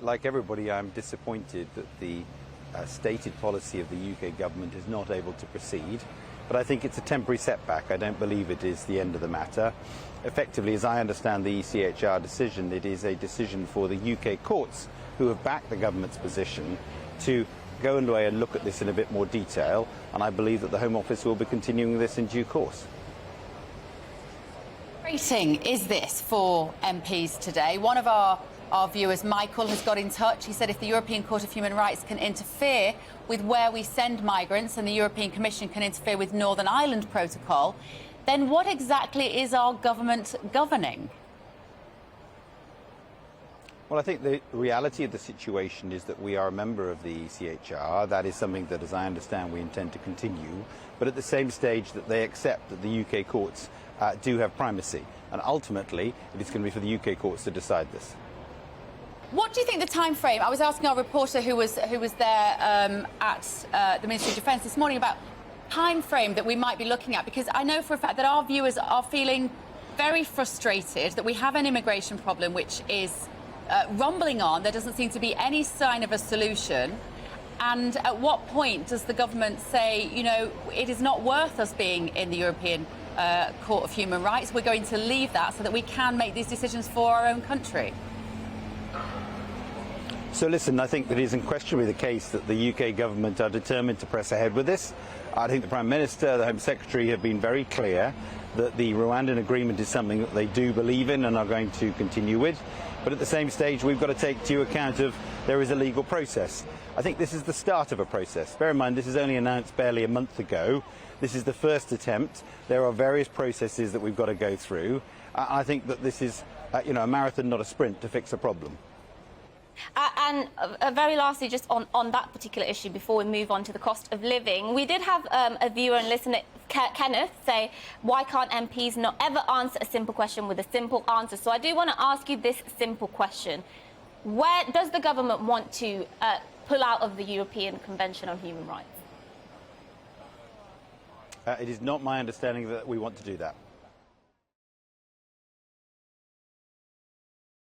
like everybody, I'm disappointed that the stated policy of the UK government is not able to proceed. But I think it's a temporary setback. I don't believe it is the end of the matter. Effectively, as I understand the ECHR decision, it is a decision for the UK courts, who have backed the government's position, to go away and look at this in a bit more detail. And I believe that the Home Office will be continuing this in due course. Rating is this for MPs today? One of our viewers, Michael, has got in touch. He said if the European Court of Human Rights can interfere with where we send migrants and the European Commission can interfere with Northern Ireland Protocol, then what exactly is our government governing? Well, I think the reality of the situation is that we are a member of the ECHR. That is something that, as I understand, we intend to continue. But at the same stage that they accept that the UK courts do have primacy. And ultimately, it is going to be for the UK courts to decide this. What do you think the time frame? I was asking our reporter who was there at the Ministry of Defence this morning about time frame that we might be looking at, because I know for a fact that our viewers are feeling very frustrated that we have an immigration problem which is rumbling on. There doesn't seem to be any sign of a solution. And at what point does the government say, you know, it is not worth us being in the European Court of Human Rights? We're going to leave that so that we can make these decisions for our own country. So listen, I think that it is unquestionably the case that the UK government are determined to press ahead with this. I think the Prime Minister, the Home Secretary have been very clear that the Rwandan agreement is something that they do believe in and are going to continue with. But at the same stage, we've got to take due account of there is a legal process. I think this is the start of a process. Bear in mind, this is only announced barely a month ago. This is the first attempt. There are various processes that we've got to go through. I think that this is a marathon, not a sprint, to fix a problem. And very lastly, just on that particular issue, before we move on to the cost of living, we did have a viewer and listener, Kenneth, say, why can't MPs not ever answer a simple question with a simple answer? So I do want to ask you this simple question. Where does the government want to pull out of the European Convention on Human Rights? It is not my understanding that we want to do that.